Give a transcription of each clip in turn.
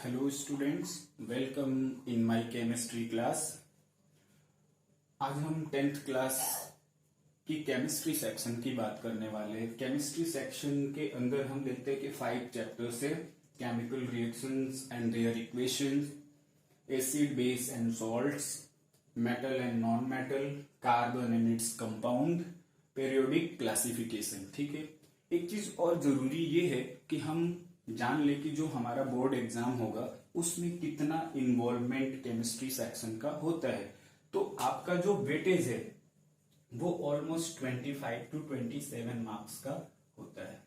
Hello students, welcome in my chemistry class. आज हम 10th class की केमिस्ट्री सेक्शन की बात करने वाले हैं। केमिस्ट्री सेक्शन के अंदर हम देखते हैं कि 5 चैप्टर्स है। Chemical reactions and their equations, acid base and salts, metal and non metal, carbon and its compound, periodic classification. ठीक है, एक चीज और जरूरी ये है कि हम जान ले कि जो हमारा बोर्ड एग्जाम होगा उसमें कितना इन्वॉल्वमेंट केमिस्ट्री सेक्शन का होता है। तो आपका जो वेटेज है वो ऑलमोस्ट 25 to 27 मार्क्स का होता है।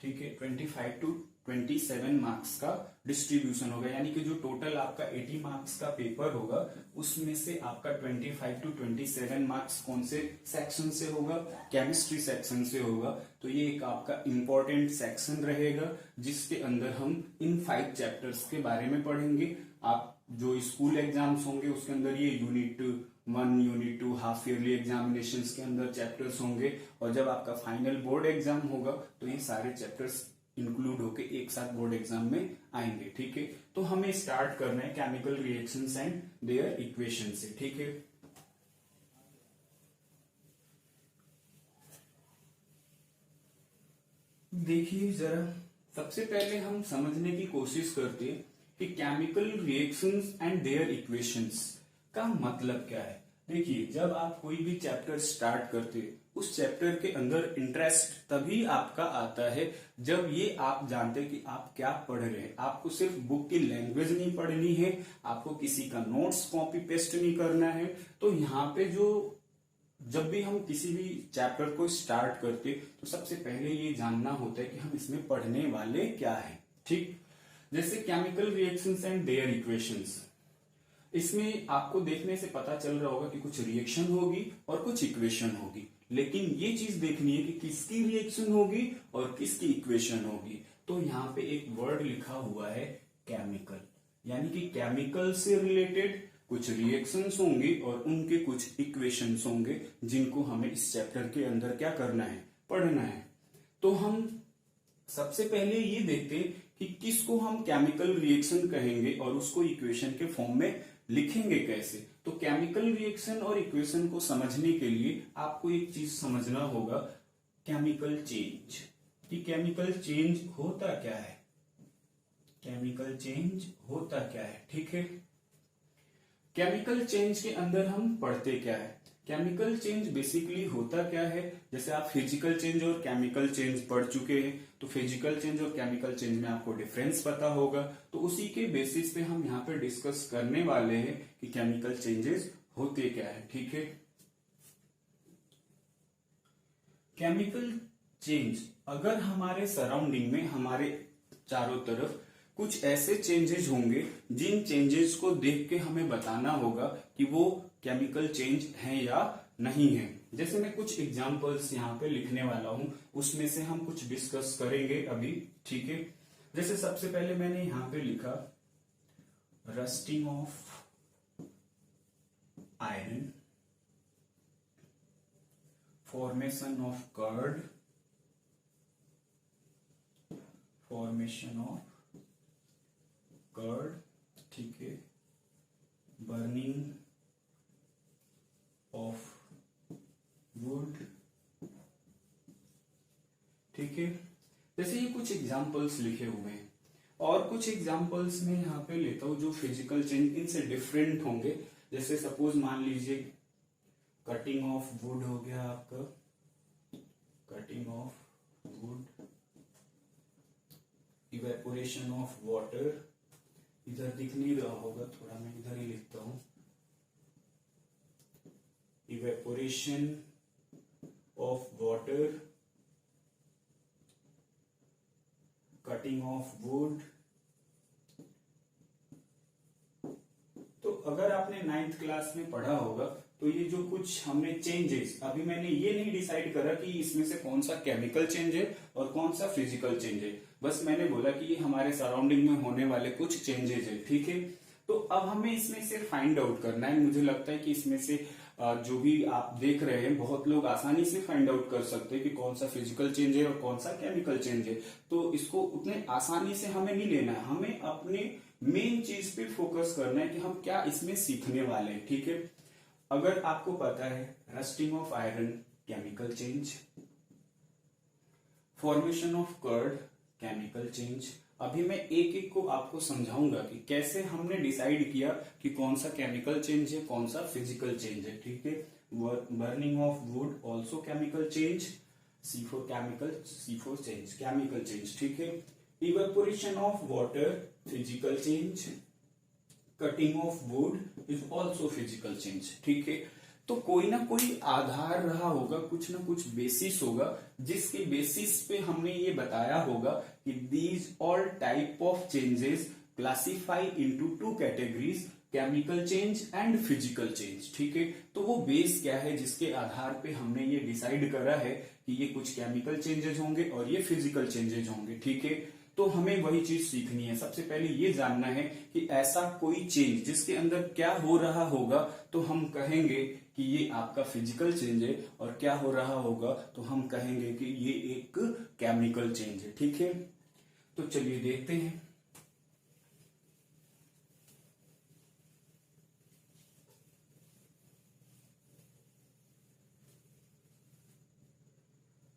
ठीक है, 25 to 27 मार्क्स का डिस्ट्रीब्यूशन होगा, यानी कि जो टोटल आपका 80 मार्क्स का पेपर होगा उसमें से आपका 25 to 27 मार्क्स कौन से सेक्शन से होगा? केमिस्ट्री सेक्शन से होगा। तो ये एक आपका इंपॉर्टेंट सेक्शन रहेगा जिसके अंदर हम इन 5 चैप्टर्स के बारे में पढ़ेंगे। आप जो स्कूल एग्जाम्स होंगे उसके अंदर ये unit 1, unit 2, half yearly examination के अंदर चैप्टर्स होंगे, और जब आपका फाइनल बोर्ड एग्जाम होगा तो ये सारे चैप्टर्स इंक्लूड होके एक साथ बोर्ड एग्जाम में आएंगे। ठीक है, तो हमें स्टार्ट करना है chemical reactions and their equation से। ठीक है, देखिए जरा, सबसे पहले हम समझने की कोशिश करते हैं कि chemical reactions and their equations का मतलब क्या है। देखिए, जब आप कोई भी चैप्टर स्टार्ट करते हैं उस चैप्टर के अंदर इंटरेस्ट तभी आपका आता है जब ये आप जानते हैं कि आप क्या पढ़ रहे हैं। आपको सिर्फ बुक की लैंग्वेज नहीं पढ़नी है, आपको किसी का नोट्स कॉपी पेस्ट नहीं करना है। तो यहाँ पे जब भी हम किसी भी चैप्टर को स्टार्ट करते तो सबसे पहले ये जानना होता है कि हम इसमें पढ़ने वाले क्या है। ठीक, जैसे chemical reactions and their equations, इसमें आपको देखने से पता चल रहा होगा कि कुछ रिएक्शन होगी और कुछ इक्वेशन होगी, लेकिन ये चीज देखनी है कि किसकी रिएक्शन होगी और किसकी इक्वेशन होगी। तो यहाँ पे एक वर्ड लिखा हुआ है केमिकल, यानी कि केमिकल से रिलेटेड कुछ रिएक्शंस होंगे और उनके कुछ इक्वेशंस होंगे जिनको हमें इस चैप्टर के अंदर क्या करना है, पढ़ना है। तो हम सबसे पहले ये देखते हैं कि किसको हम केमिकल रिएक्शन कहेंगे और उसको इक्वेशन के फॉर्म में लिखेंगे कैसे। तो केमिकल रिएक्शन और इक्वेशन को समझने के लिए आपको एक चीज समझना होगा, केमिकल चेंज। कि केमिकल चेंज होता क्या है, केमिकल चेंज होता क्या है। ठीक है, केमिकल चेंज के अंदर हम पढ़ते क्या है। केमिकल चेंज बेसिकली होता क्या है, जैसे आप फिजिकल चेंज और केमिकल चेंज पढ़ चुके हैं तो फिजिकल चेंज और केमिकल चेंज में आपको डिफरेंस पता होगा। तो उसी के बेसिस पे हम यहाँ पे डिस्कस करने वाले हैं कि केमिकल चेंजेस होते क्या है। ठीक है, केमिकल चेंज अगर हमारे सराउंडिंग में, हमारे चारों तरफ कुछ ऐसे चेंजेस होंगे जिन चेंजेस को देख के हमें बताना होगा कि वो केमिकल चेंज है या नहीं है। जैसे मैं कुछ एग्जांपल्स यहाँ पे लिखने वाला हूं, उसमें से हम कुछ डिस्कस करेंगे अभी। ठीक है, जैसे सबसे पहले मैंने यहाँ पे लिखा rusting of iron, formation of curd, formation of curd, ठीक है, बर्निंग ऑफ वुड। ठीक है, जैसे ये कुछ एग्जांपल्स लिखे हुए हैं, और कुछ एग्जांपल्स में यहाँ पे लेता हूं जो फिजिकल चेंज इनसे डिफरेंट होंगे। जैसे सपोज मान लीजिए कटिंग ऑफ वुड हो गया आपका, cutting of would, evaporation of water, इधर दिख नहीं रहा होगा, थोड़ा मैं इधर ही लिखता हूं, evaporation of water, cutting of would. तो अगर आपने 9th क्लास में पढ़ा होगा तो ये जो कुछ हमने चेंजेस, अभी मैंने ये नहीं डिसाइड करा कि इसमें से कौन सा केमिकल चेंज है और कौन सा फिजिकल चेंज है, बस मैंने बोला कि ये हमारे सराउंडिंग में होने वाले कुछ चेंजेस है। ठीक है, तो अब हमें इसमें से फाइंड आउट करना है। मुझे लगता है कि इसमें से जो भी आप देख रहे हैं बहुत लोग आसानी से फाइंड आउट कर सकते हैं कि कौन सा फिजिकल चेंज है और कौन सा केमिकल चेंज है। तो इसको उतने आसानी से हमें नहीं लेना है, हमें अपने मेन चीज पे फोकस करना है कि हम क्या इसमें सीखने वाले हैं। ठीक है, अगर आपको पता है rusting of iron chemical change, formation of curd chemical change. अभी मैं एक एक को आपको समझाऊंगा कि कैसे हमने डिसाइड किया कि कौन सा केमिकल चेंज है, कौन सा फिजिकल चेंज है। ठीक है, burning of would also chemical change, C4 change chemical change. ठीक है, evaporation of water physical change, cutting of would is also physical change. ठीक है, तो कोई ना कोई आधार रहा होगा, कुछ ना कुछ बेसिस होगा जिसके बेसिस पे हमने ये बताया होगा कि these all type of changes classify into two categories, chemical change and physical change. ठीक है, तो वो बेस क्या है जिसके आधार पे हमने ये डिसाइड करा है कि ये कुछ केमिकल चेंजेस होंगे और ये फिजिकल चेंजेस होंगे। ठीक है, तो हमें वही चीज सीखनी है। सबसे पहले ये जानना है कि ऐसा कोई चेंज जिसके अंदर क्या हो रहा होगा तो हम कहेंगे कि ये आपका फिजिकल चेंज है, और क्या हो रहा होगा तो हम कहेंगे कि ये एक केमिकल चेंज है। ठीक है, तो चलिए देखते हैं।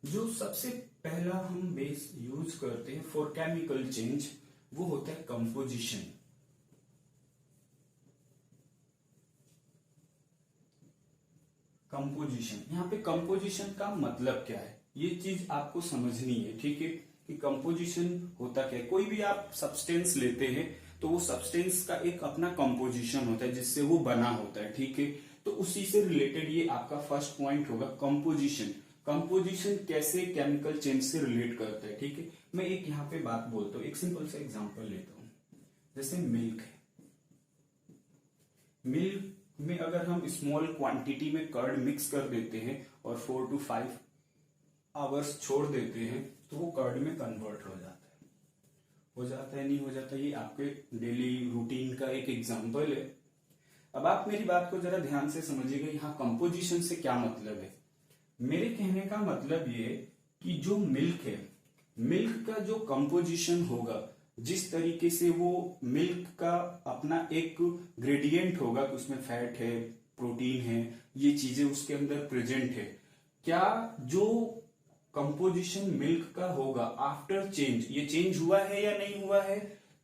जो सबसे पहला हम बेस यूज करते हैं फॉर केमिकल चेंज वो होता है कंपोजिशन। कंपोजिशन, यहाँ पे कंपोजिशन का मतलब क्या है ये चीज आपको समझनी है। ठीक है, कि कंपोजिशन होता क्या है। कोई भी आप सब्सटेंस लेते हैं तो वो सब्सटेंस का एक अपना कंपोजिशन होता है जिससे वो बना होता है। ठीक है, तो उसी से रिलेटेड ये आपका फर्स्ट पॉइंट होगा कंपोजिशन। कंपोजिशन कैसे केमिकल चेंज से रिलेट करता है। ठीक है, मैं एक यहाँ पे बात बोलता हूँ, एक सिंपल सा एग्जांपल लेता हूँ। जैसे मिल्क है, मिल्क में अगर हम स्मॉल क्वांटिटी में कर्ड मिक्स कर देते हैं और 4 to 5 आवर्स छोड़ देते हैं तो वो कर्ड में कन्वर्ट हो जाता है। हो जाता है नहीं हो जाता, ये आपके डेली रूटीन का एक एग्जांपल है। अब आप मेरी बात को जरा ध्यान से समझिएगा, यहाँ कंपोजिशन से क्या मतलब है। मेरे कहने का मतलब ये कि जो मिल्क है, मिल्क का जो कंपोजिशन होगा, जिस तरीके से वो मिल्क का अपना एक ग्रेडियंट होगा कि उसमें फैट है, प्रोटीन है, ये चीजें उसके अंदर प्रेजेंट है, क्या जो कंपोजिशन मिल्क का होगा आफ्टर चेंज, ये चेंज हुआ है या नहीं हुआ है।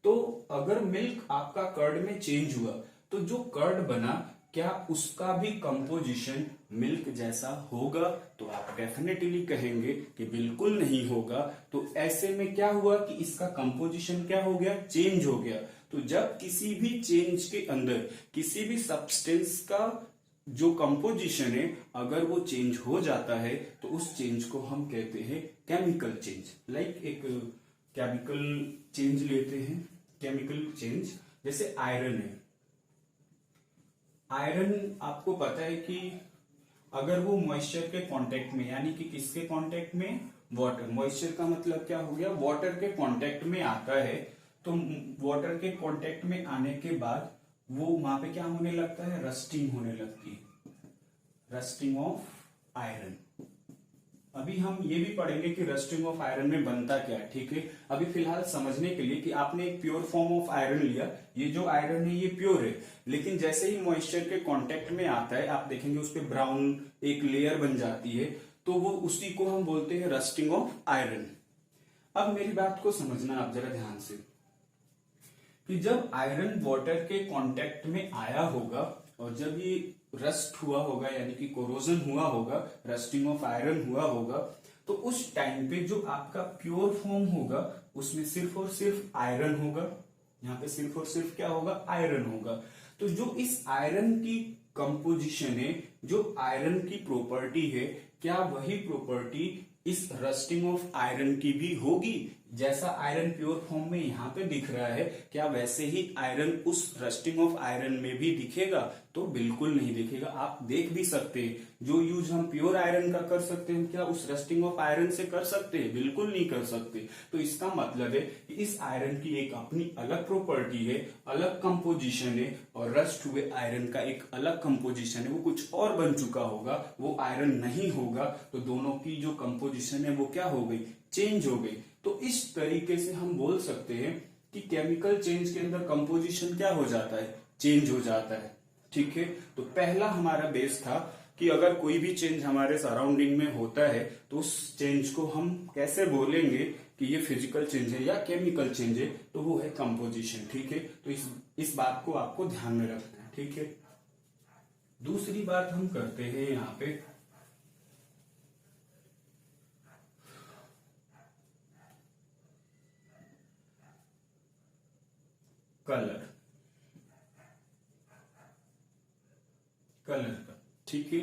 तो अगर मिल्क आपका कर्ड में चेंज हुआ तो जो कर्ड बना क्या उसका भी कंपोजिशन मिल्क जैसा होगा, तो आप डेफिनेटली कहेंगे कि बिल्कुल नहीं होगा। तो ऐसे में क्या हुआ कि इसका कंपोजिशन क्या हो गया, चेंज हो गया। तो जब किसी भी चेंज के अंदर किसी भी सब्सटेंस का जो कंपोजिशन है अगर वो चेंज हो जाता है तो उस चेंज को हम कहते हैं केमिकल चेंज। लाइक एक केमिकल चेंज लेते हैं, केमिकल चेंज जैसे आयरन है। आयरन आपको पता है कि अगर वो मॉइस्चर के कांटेक्ट में, यानी कि किसके कांटेक्ट में, वाटर, मॉइस्चर का मतलब क्या हो गया, वाटर के कांटेक्ट में आता है। तो वाटर के कांटेक्ट में आने के बाद वो वहां पे क्या होने लगता है, रस्टिंग होने लगती है, रस्टिंग ऑफ आयरन। अभी हम ये भी पढ़ेंगे कि रस्टिंग ऑफ आयरन में बनता क्या है। ठीक है, अभी फिलहाल समझने के लिए कि आपने एक प्योर फॉर्म ऑफ आयरन लिया, ये जो आयरन है ये प्योर है, लेकिन जैसे ही मॉइस्चर के कांटेक्ट में आता है आप देखेंगे उस पर ब्राउन एक लेयर बन जाती है, तो वो उसी को हम बोलते हैं रस्टिंग ऑफ आयरन। अब मेरी बात को समझना आप जरा ध्यान से कि जब आयरन वाटर के कांटेक्ट में आया होगा और जब ये रस्ट हुआ होगा यानी कि कोरोजन हुआ होगा, रस्टिंग ऑफ आयरन हुआ होगा, तो उस टाइम पे जो आपका प्योर फॉर्म होगा उसमें सिर्फ और सिर्फ आयरन होगा। यहाँ पे सिर्फ और सिर्फ क्या होगा, आयरन होगा। तो जो इस आयरन की कंपोजिशन है, जो आयरन की प्रॉपर्टी है, क्या वही प्रॉपर्टी इस रस्टिंग ऑफ आयरन की भी होगी जैसा आयरन प्योर फॉर्म में यहाँ पे दिख रहा है, क्या वैसे ही आयरन उस रस्टिंग ऑफ आयरन में भी दिखेगा? तो बिल्कुल नहीं दिखेगा। आप देख भी सकते हैं, जो यूज हम प्योर आयरन का कर सकते हैं, क्या उस रस्टिंग ऑफ आयरन से कर सकते हैं? बिल्कुल नहीं कर सकते। तो इसका मतलब है कि इस आयरन की एक अपनी अलग प्रॉपर्टी है, अलग कंपोजिशन है, और रस्ट हुए आयरन का एक अलग कंपोजिशन है, वो कुछ और बन चुका होगा, वो आयरन नहीं होगा। तो दोनों की जो कंपोजिशन है वो क्या हो गई? चेंज हो गई। तो इस तरीके से हम बोल सकते हैं कि केमिकल चेंज के अंदर कंपोजिशन क्या हो जाता है? चेंज हो जाता है। ठीक है, तो पहला हमारा बेस था कि अगर कोई भी चेंज हमारे सराउंडिंग में होता है तो उस चेंज को हम कैसे बोलेंगे कि ये फिजिकल चेंज है या केमिकल चेंज है? तो वो है कंपोजिशन। ठीक है, तो इस बात को आपको ध्यान में रखना है। ठीक है, दूसरी बात हम करते हैं यहाँ पे कलर कलर का। ठीक है,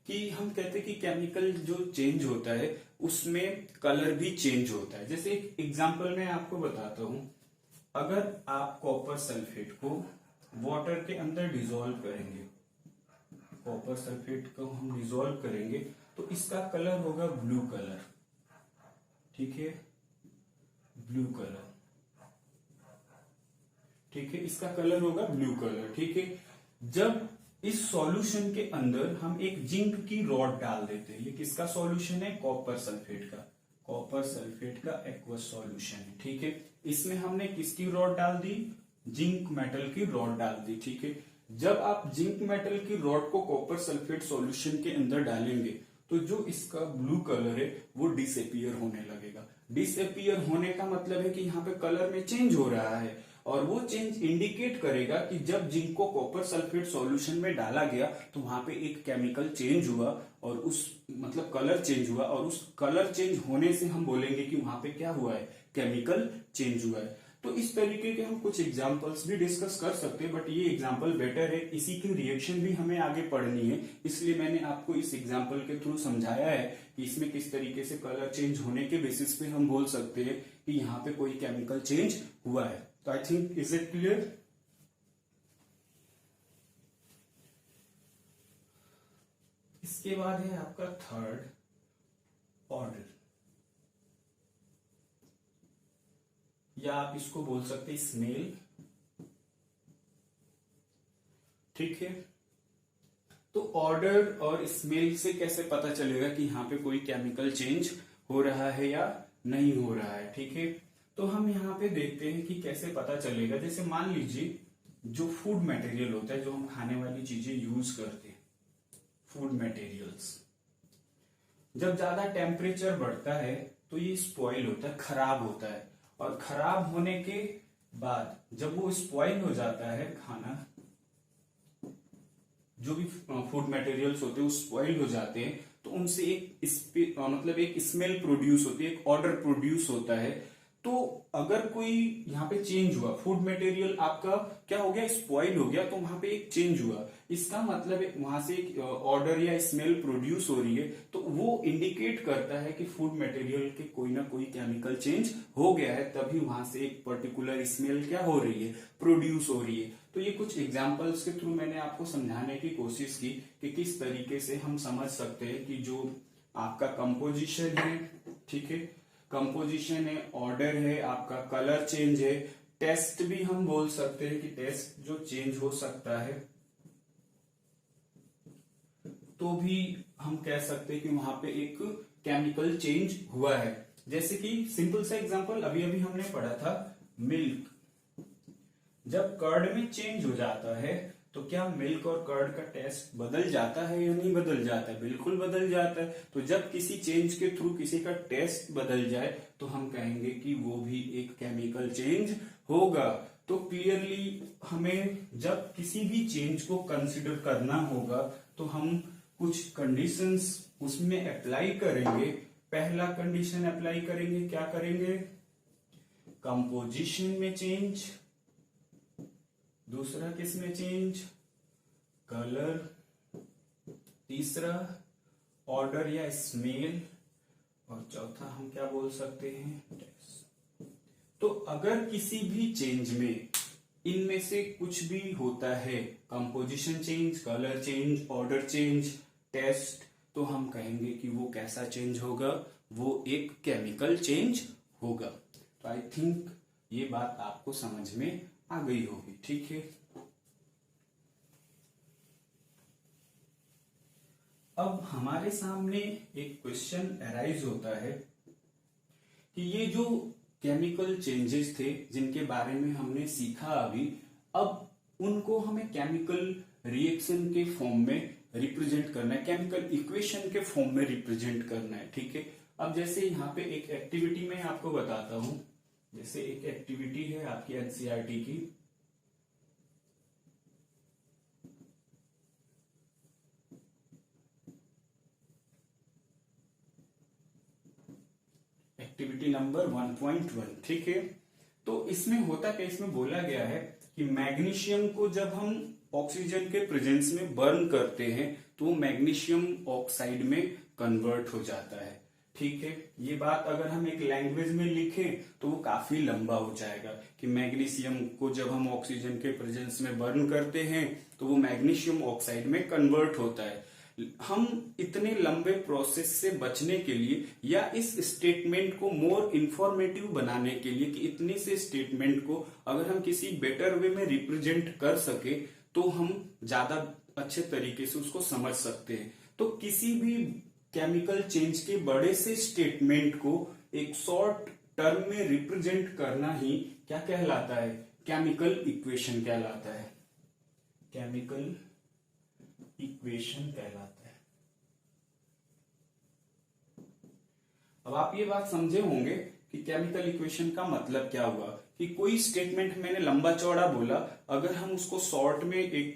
कि हम कहते हैं कि केमिकल जो चेंज होता है उसमें कलर भी चेंज होता है। जैसे एक एग्जांपल मैं आपको बताता हूं, अगर आप कॉपर सल्फेट को वाटर के अंदर डिसॉल्व करेंगे, कॉपर सल्फेट को हम डिसॉल्व करेंगे तो इसका कलर होगा ब्लू कलर। ठीक है, ब्लू कलर। ठीक है, इसका कलर होगा ब्लू कलर। ठीक है, जब इस सॉल्यूशन के अंदर हम एक जिंक की रॉड डाल देते हैं, ये किसका सॉल्यूशन है? कॉपर सल्फेट का, कॉपर सल्फेट का एक्वस सॉल्यूशन है। ठीक है, इसमें हमने किसकी रॉड डाल दी? जिंक मेटल की रॉड डाल दी। ठीक है, जब आप जिंक मेटल की रॉड को कॉपर सल्फेट सॉल्यूशन के अंदर डालेंगे तो जो इसका ब्लू कलर है वो डिसअपियर होने लगेगा। डिसअपियर होने का मतलब है कि यहाँ पे कलर में चेंज हो रहा है, और वो चेंज इंडिकेट करेगा कि जब जिंक को कॉपर सल्फेट सॉल्यूशन में डाला गया तो वहां पे एक केमिकल चेंज हुआ, और उस मतलब कलर चेंज हुआ, और उस कलर चेंज होने से हम बोलेंगे कि वहां पे क्या हुआ है? केमिकल चेंज हुआ है। तो इस तरीके के हम कुछ एग्जांपल्स भी डिस्कस कर सकते हैं, बट ये एग्जांपल बेटर है, इसी की रिएक्शन भी हमें आगे पढ़नी है, इसलिए मैंने आपको इस एग्जांपल के थ्रू समझाया है कि इसमें किस तरीके से कलर चेंज होने के बेसिस पे हम बोल सकते हैं कि यहाँ पे कोई केमिकल चेंज हुआ है। तो I think, is it clear? इसके बाद है आपका थर्ड ऑर्डर, या आप इसको बोल सकते हैं स्मेल। ठीक है, तो ऑर्डर और स्मेल से कैसे पता चलेगा कि यहाँ पे कोई केमिकल चेंज हो रहा है या नहीं हो रहा है? ठीक है, तो हम यहाँ पे देखते हैं कि कैसे पता चलेगा। जैसे मान लीजिए जो फूड मटेरियल होता है, जो हम खाने वाली चीजें यूज करते हैं, फूड मटेरियल्स, जब ज्यादा टेम्परेचर बढ़ता है तो ये स्पॉइल होता है, खराब होता है, और खराब होने के बाद जब वो स्पॉइल हो जाता है खाना, जो भी फूड मटेरियल्स होते हैं वो स्पॉइल हो जाते हैं, तो उनसे एक मतलब एक स्मेल प्रोड्यूस होती है, एक ऑर्डर प्रोड्यूस होता है। तो अगर कोई यहाँ पे चेंज हुआ, फूड मटेरियल आपका क्या हो गया? स्पॉइल हो गया, तो वहां पे एक चेंज हुआ, इसका मतलब है वहां से एक ऑर्डर या स्मेल प्रोड्यूस हो रही है, तो वो इंडिकेट करता है कि फूड मटेरियल के कोई ना कोई केमिकल चेंज हो गया है, तभी वहां से एक पर्टिकुलर स्मेल क्या हो रही है? प्रोड्यूस हो रही है। तो ये कुछ एग्जाम्पल्स के थ्रू मैंने आपको समझाने की कोशिश की कि किस तरीके से हम समझ सकते हैं कि जो आपका कंपोजिशन है, ठीक है, कंपोजिशन है, ऑर्डर है, आपका कलर चेंज है, टेस्ट भी हम बोल सकते हैं कि टेस्ट जो चेंज हो सकता है, तो भी हम कह सकते हैं कि वहां पे एक केमिकल चेंज हुआ है। जैसे कि सिंपल सा एग्जांपल अभी अभी हमने पढ़ा था, मिल्क जब कर्ड में चेंज हो जाता है तो क्या मिल्क और कर्ड का टेस्ट बदल जाता है या नहीं बदल जाता है? बिल्कुल बदल जाता है। तो जब किसी चेंज के थ्रू किसी का टेस्ट बदल जाए तो हम कहेंगे कि वो भी एक केमिकल चेंज होगा। तो क्लियरली हमें जब किसी भी चेंज को कंसिडर करना होगा तो हम कुछ कंडीशंस उसमें अप्लाई करेंगे। पहला कंडीशन अप्लाई करेंगे, क्या करेंगे? कंपोजिशन में चेंज। दूसरा किसमें चेंज? कलर। तीसरा ऑर्डर या स्मेल। और चौथा हम क्या बोल सकते हैं? टेस्ट। तो अगर किसी भी चेंज में इनमें से कुछ भी होता है, composition change, colour change, order change, taste, तो हम कहेंगे कि वो कैसा चेंज होगा, वो एक केमिकल चेंज होगा। तो आई थिंक ये बात आपको समझ में आ गई होगी। ठीक है, अब हमारे सामने एक क्वेश्चन अराइज होता है कि ये जो केमिकल चेंजेस थे जिनके बारे में हमने सीखा अभी, अब उनको हमें केमिकल रिएक्शन के फॉर्म में रिप्रेजेंट करना है, केमिकल इक्वेशन के फॉर्म में रिप्रेजेंट करना है। ठीक है, अब जैसे यहाँ पे एक एक्टिविटी में आपको बताता हूं, जैसे एक एक्टिविटी है आपकी एनसीईआरटी की, एक्टिविटी नंबर 1.1। ठीक है, तो इसमें होता क्या, इसमें बोला गया है कि मैग्नीशियम को जब हम ऑक्सीजन के प्रेजेंस में बर्न करते हैं तो मैग्नीशियम ऑक्साइड में कन्वर्ट हो जाता है। ठीक है, ये बात अगर हम एक लैंग्वेज में लिखें तो वो काफी लंबा हो जाएगा कि मैग्नीशियम को जब हम ऑक्सीजन के प्रेजेंस में बर्न करते हैं तो वो मैग्नीशियम ऑक्साइड में कन्वर्ट होता है। हम इतने लंबे प्रोसेस से बचने के लिए या इस स्टेटमेंट को मोर इंफॉर्मेटिव बनाने के लिए कि इतने से स्टेटमेंट को अगर हम किसी बेटर वे में रिप्रेजेंट कर सके तो हम ज्यादा अच्छे तरीके से उसको समझ सकते हैं। तो किसी भी केमिकल चेंज के बड़े से स्टेटमेंट को एक शॉर्ट टर्म में रिप्रेजेंट करना ही क्या कहलाता है, केमिकल इक्वेशन कहलाता है, केमिकल इक्वेशन कहलाता है। अब आप ये बात समझे होंगे कि केमिकल इक्वेशन का मतलब क्या हुआ, कि कोई स्टेटमेंट मैंने लंबा चौड़ा बोला, अगर हम उसको शॉर्ट में एक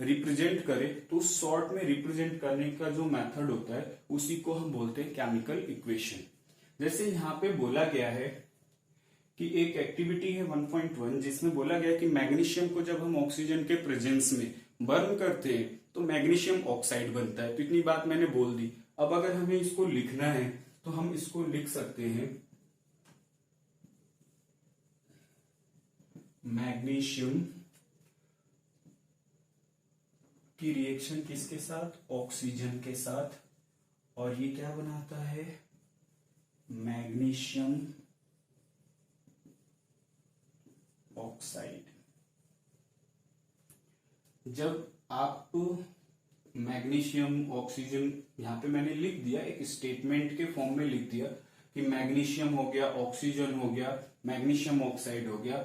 रिप्रेजेंट करें तो उस शॉर्ट में रिप्रेजेंट करने का जो मेथड होता है उसी को हम बोलते हैं केमिकल इक्वेशन। जैसे यहाँ पे बोला गया है कि एक एक्टिविटी है 1.1 जिसमें बोला गया कि मैग्नीशियम को जब हम ऑक्सीजन के प्रेजेंस में बर्न करते हैं तो मैग्नीशियम ऑक्साइड बनता है। तो इतनी बात मैंने बोल दी। अब अगर हमें इसको लिखना है तो हम इसको लिख सकते हैं, मैग्नीशियम की रिएक्शन किसके साथ, ऑक्सीजन के साथ, और ये क्या बनाता है, मैग्नीशियम ऑक्साइड। जब आप मैग्नीशियम ऑक्सीजन, यहां पे मैंने लिख दिया एक स्टेटमेंट के फॉर्म में लिख दिया कि मैग्नीशियम हो गया, ऑक्सीजन हो गया, मैग्नीशियम ऑक्साइड हो गया।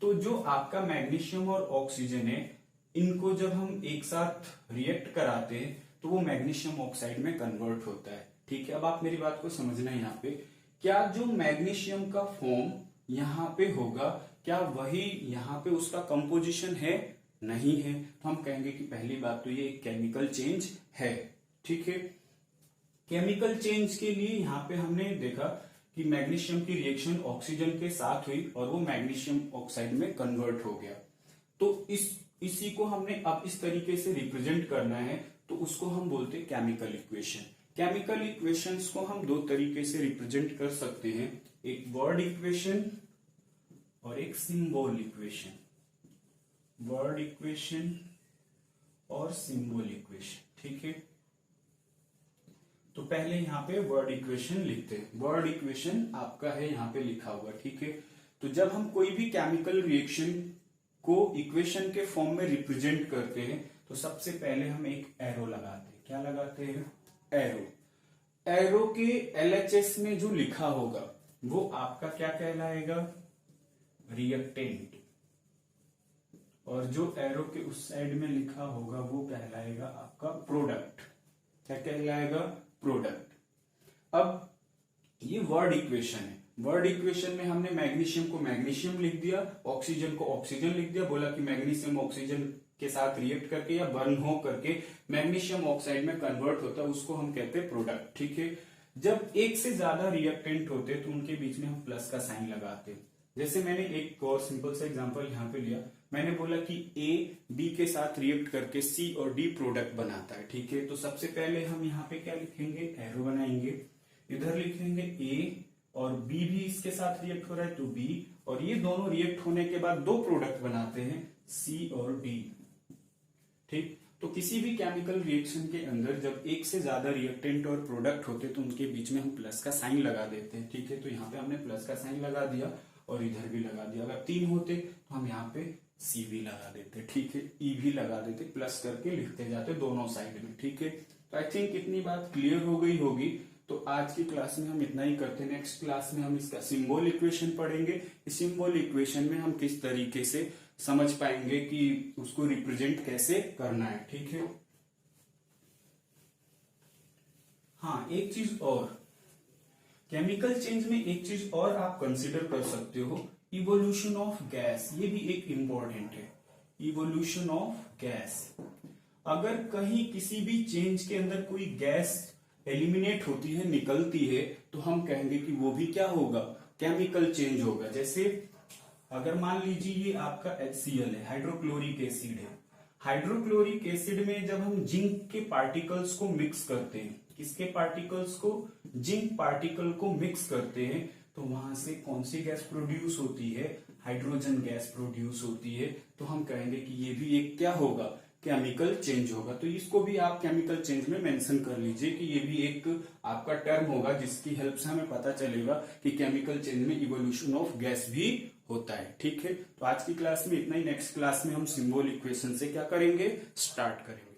तो जो आपका मैग्नीशियम और ऑक्सीजन है, इनको जब हम एक साथ रिएक्ट कराते हैं तो वो मैग्नीशियम ऑक्साइड में कन्वर्ट होता है। ठीक है, अब आप मेरी बात को समझना है, यहाँ पे क्या जो मैग्नीशियम का फॉर्म यहाँ पे होगा, क्या वही यहाँ पे उसका कंपोजिशन है, नहीं है। तो हम कहेंगे कि पहली बात तो ये एक केमिकल चेंज है। ठीक है, केमिकल चेंज के लिए यहाँ पे हमने देखा कि मैग्नीशियम की रिएक्शन ऑक्सीजन के साथ हुई और वो मैग्नीशियम ऑक्साइड में कन्वर्ट हो गया। तो इसी को हमने अब इस तरीके से रिप्रेजेंट करना है तो उसको हम बोलते हैं केमिकल इक्वेशन। केमिकल इक्वेशंस को हम दो तरीके से रिप्रेजेंट कर सकते हैं, एक वर्ड इक्वेशन और एक सिंबल इक्वेशन। वर्ड इक्वेशन और सिंबल इक्वेशन। ठीक है, तो पहले यहाँ पे वर्ड इक्वेशन लिखते हैं। वर्ड इक्वेशन आपका है यहाँ पे लिखा हुआ। ठीक है, तो जब हम कोई भी केमिकल रिएक्शन को इक्वेशन के फॉर्म में रिप्रेजेंट करते हैं तो सबसे पहले हम एक एरो लगाते हैं। क्या लगाते हैं, एरो। एरो के एलएचएस में जो लिखा होगा वो आपका क्या कहलाएगा, रिएक्टेंट, और जो एरो के उस साइड में लिखा होगा वो कहलाएगा आपका प्रोडक्ट। क्या कहलाएगा, प्रोडक्ट। अब ये वर्ड इक्वेशन है। वर्ड इक्वेशन में हमने मैग्नीशियम को मैग्नीशियम लिख दिया, ऑक्सीजन को ऑक्सीजन लिख दिया, बोला कि मैग्नीशियम ऑक्सीजन के साथ रिएक्ट करके या बर्न हो करके मैग्नीशियम ऑक्साइड में कन्वर्ट होता है, उसको हम कहते हैं प्रोडक्ट। ठीक है, जब एक से ज्यादा रिएक्टेंट होते तो उनके बीच में हम प्लस का साइन लगाते हैं। जैसे मैंने एक और सिंपल सा एग्जांपल यहाँ पे लिया, मैंने बोला कि ए बी के साथ रिएक्ट करके सी और डी प्रोडक्ट बनाता है। ठीक है, तो सबसे पहले हम यहाँ पे क्या लिखेंगे, एरो बनाएंगे, इधर लिखेंगे ए और बी भी इसके साथ रिएक्ट हो रहा है तो बी, और ये दोनों रिएक्ट होने के बाद दो प्रोडक्ट बनाते हैं सी और डी। ठीक, तो किसी भी केमिकल रिएक्शन के अंदर जब एक से ज्यादा रिएक्टेंट और प्रोडक्ट होते हैं तो उनके बीच में हम प्लस का साइन लगा देते हैं। ठीक है, तो यहाँ पे हमने प्लस का साइन लगा दिया और इधर भी लगा दिया। अगर 3 होते तो हम यहाँ पे सी भी लगा देते, ठीक है, ई भी लगा देते, प्लस करके लिखते जाते दोनों साइड में। ठीक है, तो आई थिंक इतनी बात क्लियर हो गई होगी। तो आज की क्लास में हम इतना ही करते हैं। नेक्स्ट क्लास में हम इसका सिंबल इक्वेशन पढ़ेंगे। इस सिंबल इक्वेशन में हम किस तरीके से समझ पाएंगे कि उसको रिप्रेजेंट कैसे करना है। ठीक है, हाँ एक चीज और, केमिकल चेंज में एक चीज और आप कंसिडर कर सकते हो, इवोल्यूशन ऑफ गैस। ये भी एक इंपॉर्टेंट है, इवोल्यूशन ऑफ गैस। अगर कहीं किसी भी चेंज के अंदर कोई गैस एलिमिनेट होती है, निकलती है, तो हम कहेंगे कि वो भी क्या होगा, केमिकल चेंज होगा। जैसे अगर मान लीजिए ये आपका HCl है, हाइड्रोक्लोरिक एसिड है। हाइड्रोक्लोरिक एसिड में जब हम जिंक के पार्टिकल्स को मिक्स करते हैं, किसके पार्टिकल्स को, जिंक पार्टिकल को मिक्स करते हैं, तो वहां से कौन सी गैस प्रोड्यूस होती है, हाइड्रोजन गैस प्रोड्यूस होती है। तो हम कहेंगे कि ये भी एक क्या होगा, केमिकल चेंज होगा। तो इसको भी आप केमिकल चेंज में मेंशन कर लीजिए कि ये भी एक आपका टर्म होगा जिसकी हेल्प से हमें पता चलेगा कि केमिकल चेंज में इवोल्यूशन ऑफ गैस भी होता है। ठीक है, तो आज की क्लास में इतना ही। नेक्स्ट क्लास में हम सिंबल इक्वेशन से क्या करेंगे, स्टार्ट करेंगे।